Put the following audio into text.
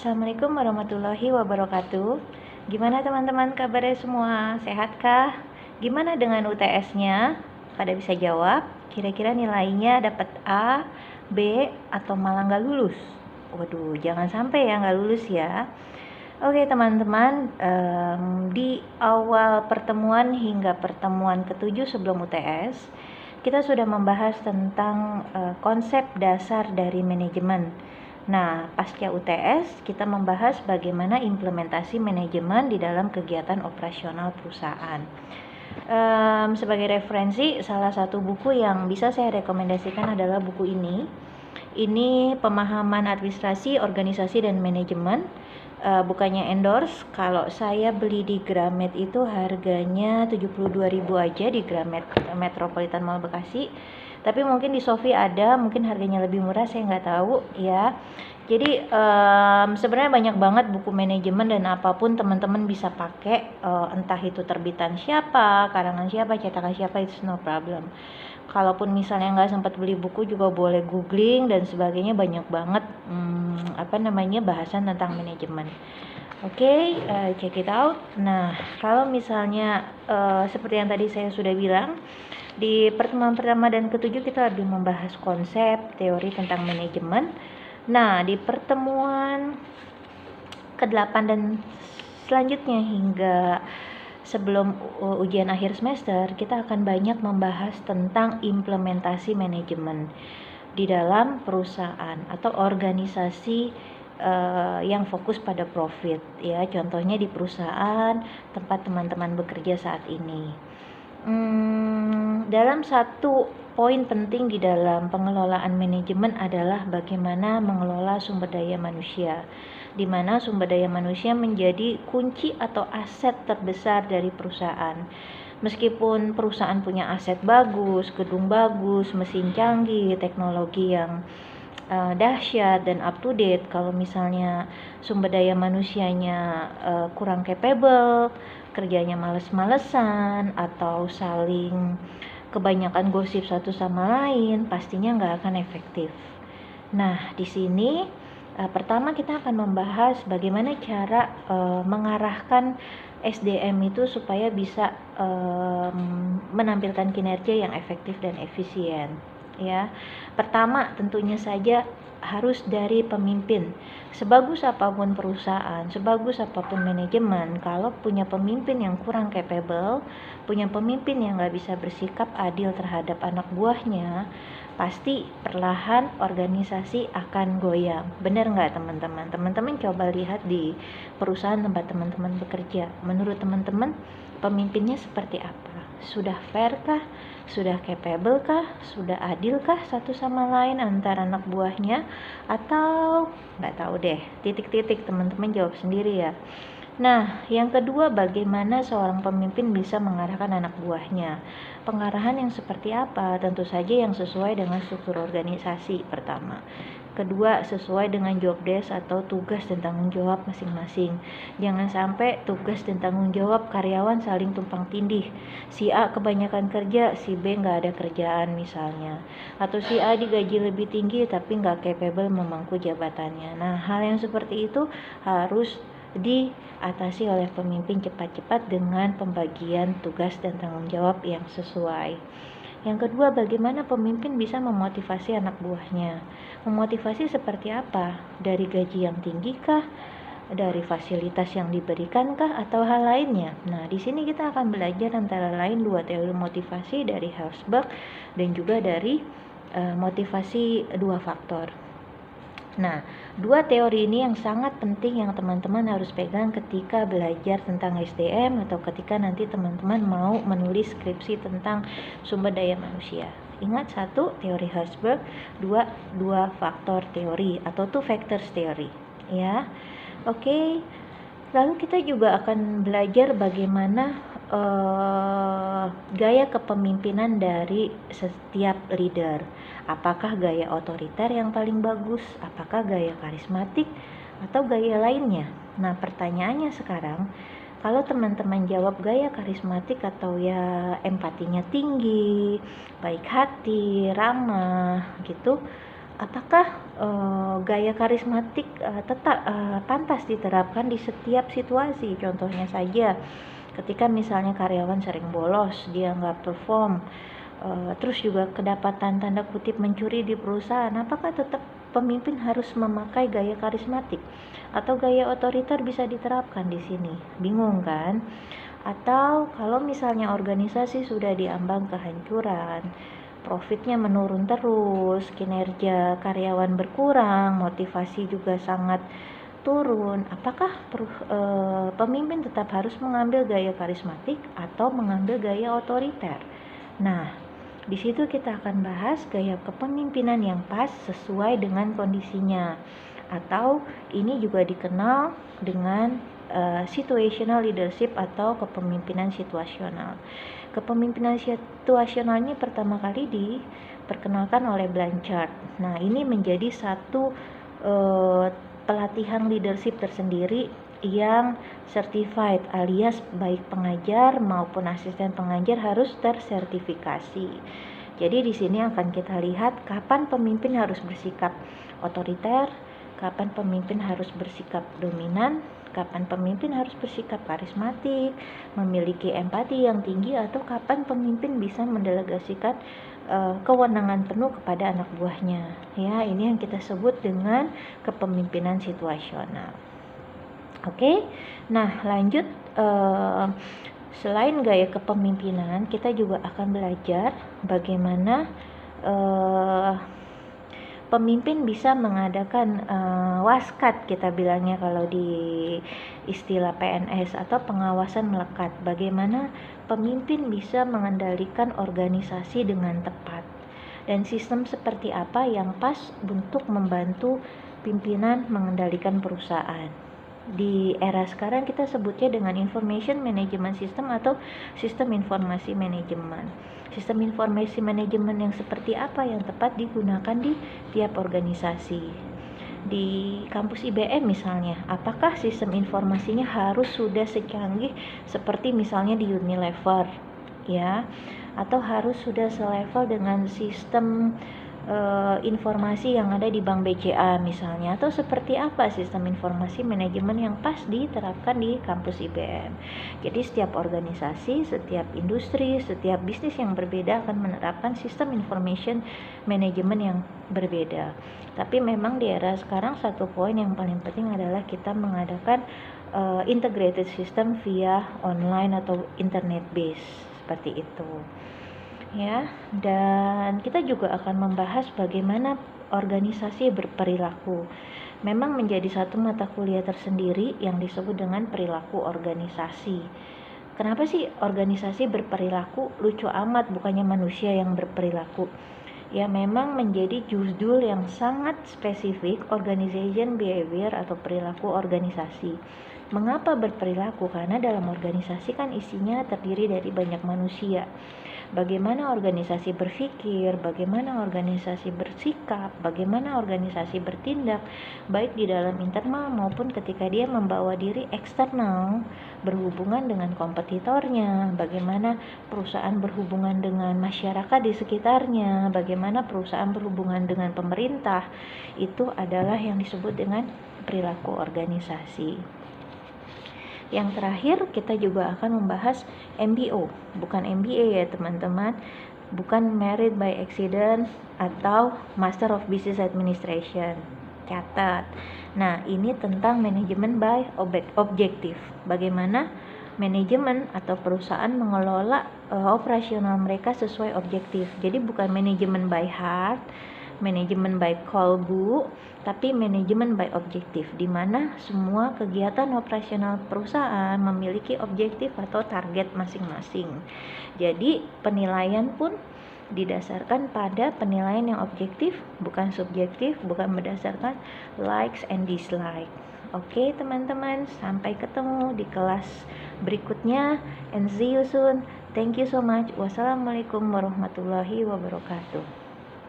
Assalamualaikum warahmatullahi wabarakatuh. Gimana teman-teman kabarnya semua? Sehatkah? Gimana dengan UTS-nya? Pada bisa jawab? Kira-kira nilainya dapat A, B, atau malah nggak lulus? Waduh, jangan sampai ya nggak lulus ya. Oke teman-teman, di awal pertemuan hingga pertemuan ketujuh sebelum UTS, kita sudah membahas tentang konsep dasar dari manajemen. Nah, pasca UTS kita membahas bagaimana implementasi manajemen di dalam kegiatan operasional perusahaan. Sebagai referensi, salah satu buku yang bisa saya rekomendasikan adalah buku ini. Ini Pemahaman Administrasi, Organisasi, dan Manajemen. Bukannya endorse. Kalau saya beli di Gramet itu harganya 72.000 aja di Gramet Metropolitan Mall Bekasi. Tapi mungkin di Shopee ada, mungkin harganya lebih murah, saya nggak tahu ya. Jadi sebenarnya banyak banget buku manajemen dan apapun teman-teman bisa pakai, entah itu terbitan siapa, karangan siapa, cetakan siapa, it's no problem. Kalaupun misalnya nggak sempat beli buku juga boleh googling dan sebagainya, banyak banget bahasan tentang manajemen. Oke, check it out. Nah, kalau misalnya seperti yang tadi saya sudah bilang, di pertemuan pertama dan ketujuh kita lebih membahas konsep, teori tentang manajemen. Nah, di pertemuan ke-8 dan selanjutnya hingga sebelum ujian akhir semester, kita akan banyak membahas tentang implementasi manajemen di dalam perusahaan atau organisasi yang fokus pada profit ya. Contohnya di perusahaan tempat teman-teman bekerja saat ini. Dalam satu poin penting di dalam pengelolaan manajemen adalah bagaimana mengelola sumber daya manusia, di mana sumber daya manusia menjadi kunci atau aset terbesar dari perusahaan. Meskipun perusahaan punya aset bagus, gedung bagus, mesin canggih, teknologi yang dahsyat dan up to date, kalau misalnya sumber daya manusianya kurang capable, kerjanya males-malesan, atau saling kebanyakan gosip satu sama lain, pastinya nggak akan efektif. Nah, di sini pertama kita akan membahas bagaimana cara mengarahkan SDM itu supaya bisa menampilkan kinerja yang efektif dan efisien. Ya, pertama tentunya saja harus dari pemimpin. Sebagus apapun perusahaan, sebagus apapun manajemen, kalau punya pemimpin yang kurang capable, punya pemimpin yang nggak bisa bersikap adil terhadap anak buahnya, pasti perlahan organisasi akan goyang. Benar nggak teman-teman? Teman-teman coba lihat di perusahaan tempat teman-teman bekerja. Menurut teman-teman, pemimpinnya seperti apa? Sudah fair kah? Sudah capable kah? Sudah adil kah satu sama lain antara anak buahnya? Atau nggak tahu deh, titik-titik teman-teman jawab sendiri ya. Nah, yang kedua, bagaimana seorang pemimpin bisa mengarahkan anak buahnya? Pengarahan yang seperti apa? Tentu saja yang sesuai dengan struktur organisasi pertama. Kedua, sesuai dengan job desk atau tugas dan tanggung jawab masing-masing. Jangan sampai tugas dan tanggung jawab karyawan saling tumpang tindih. Si A kebanyakan kerja, si B nggak ada kerjaan misalnya. Atau si A digaji lebih tinggi tapi nggak capable memangku jabatannya. Nah, hal yang seperti itu harus diatasi oleh pemimpin cepat-cepat dengan pembagian tugas dan tanggung jawab yang sesuai. Yang kedua, bagaimana pemimpin bisa memotivasi anak buahnya? Memotivasi seperti apa? Dari gaji yang tinggi kah? Dari fasilitas yang diberikan kah? Atau hal lainnya? Nah, di sini kita akan belajar antara lain dua teori motivasi dari Herzberg dan juga dari motivasi dua faktor. Nah, dua teori ini yang sangat penting yang teman-teman harus pegang ketika belajar tentang SDM atau ketika nanti teman-teman mau menulis skripsi tentang sumber daya manusia. Ingat, satu, teori Herzberg, dua faktor teori atau two factors theory ya. Oke. Lalu kita juga akan belajar bagaimana gaya kepemimpinan dari setiap leader. Apakah gaya otoriter yang paling bagus? Apakah gaya karismatik? Atau gaya lainnya? Nah, pertanyaannya sekarang, kalau teman-teman jawab gaya karismatik atau ya empatinya tinggi, baik hati, ramah gitu, apakah gaya karismatik tetap pantas diterapkan di setiap situasi. Contohnya saja, ketika misalnya karyawan sering bolos, dia nggak perform, terus juga kedapatan tanda kutip mencuri di perusahaan, apakah tetap pemimpin harus memakai gaya karismatik atau gaya otoriter bisa diterapkan di sini? Bingung kan? Atau kalau misalnya organisasi sudah diambang kehancuran, profitnya menurun terus, kinerja karyawan berkurang, motivasi juga sangat turun, apakah pemimpin tetap harus mengambil gaya karismatik atau mengambil gaya otoriter? Nah, di situ kita akan bahas gaya kepemimpinan yang pas sesuai dengan kondisinya, atau ini juga dikenal dengan situational leadership atau kepemimpinan situasional. Kepemimpinan situasional ini pertama kali diperkenalkan oleh Blanchard. Nah, ini menjadi satu pelatihan leadership tersendiri yang certified, alias baik pengajar maupun asisten pengajar harus tersertifikasi. Jadi di sini akan kita lihat kapan pemimpin harus bersikap otoriter, kapan pemimpin harus bersikap dominan, kapan pemimpin harus bersikap karismatik, memiliki empati yang tinggi, atau kapan pemimpin bisa mendelegasikan kewenangan penuh kepada anak buahnya. Ya, ini yang kita sebut dengan kepemimpinan situasional. Oke, nah lanjut, selain gaya kepemimpinan, kita juga akan belajar bagaimana pemimpin bisa mengadakan waskat, kita bilangnya kalau di istilah PNS, atau pengawasan melekat. Bagaimana pemimpin bisa mengendalikan organisasi dengan tepat, dan sistem seperti apa yang pas untuk membantu pimpinan mengendalikan perusahaan. Di era sekarang kita sebutnya dengan information management system atau sistem informasi manajemen. Sistem informasi manajemen yang seperti apa yang tepat digunakan di tiap organisasi. Di kampus IBM misalnya, apakah sistem informasinya harus sudah secanggih seperti misalnya di Unilever, ya, atau harus sudah selevel dengan sistem informasi yang ada di Bank BCA misalnya, atau seperti apa sistem informasi manajemen yang pas diterapkan di kampus IBM. Jadi setiap organisasi, setiap industri, setiap bisnis yang berbeda akan menerapkan sistem information management yang berbeda. Tapi memang di era sekarang satu poin yang paling penting adalah kita mengadakan integrated system via online atau internet base, seperti itu. Ya, dan kita juga akan membahas bagaimana organisasi berperilaku. Memang menjadi satu mata kuliah tersendiri yang disebut dengan perilaku organisasi. Kenapa sih organisasi berperilaku? Lucu amat, bukannya manusia yang berperilaku. Ya, memang menjadi judul yang sangat spesifik, organization behavior atau perilaku organisasi. Mengapa berperilaku? Karena dalam organisasi kan isinya terdiri dari banyak manusia. Bagaimana organisasi berpikir, bagaimana organisasi bersikap, bagaimana organisasi bertindak, baik di dalam internal maupun ketika dia membawa diri eksternal, berhubungan dengan kompetitornya, bagaimana perusahaan berhubungan dengan masyarakat di sekitarnya, bagaimana perusahaan berhubungan dengan pemerintah. Itu adalah yang disebut dengan perilaku organisasi. Yang terakhir, kita juga akan membahas MBO, bukan MBA ya teman-teman, bukan Married by Accident atau Master of Business Administration. Catat. Nah, ini tentang manajemen by objektif. Bagaimana manajemen atau perusahaan mengelola operasional mereka sesuai objektif. Jadi bukan manajemen by heart, manajemen by kalbu, tapi manajemen by objektif, di mana semua kegiatan operasional perusahaan memiliki objektif atau target masing-masing. Jadi penilaian pun didasarkan pada penilaian yang objektif, bukan subjektif, bukan berdasarkan likes and dislike. Oke teman-teman, sampai ketemu di kelas berikutnya, and see you soon. Thank you so much. Wassalamualaikum warahmatullahi wabarakatuh.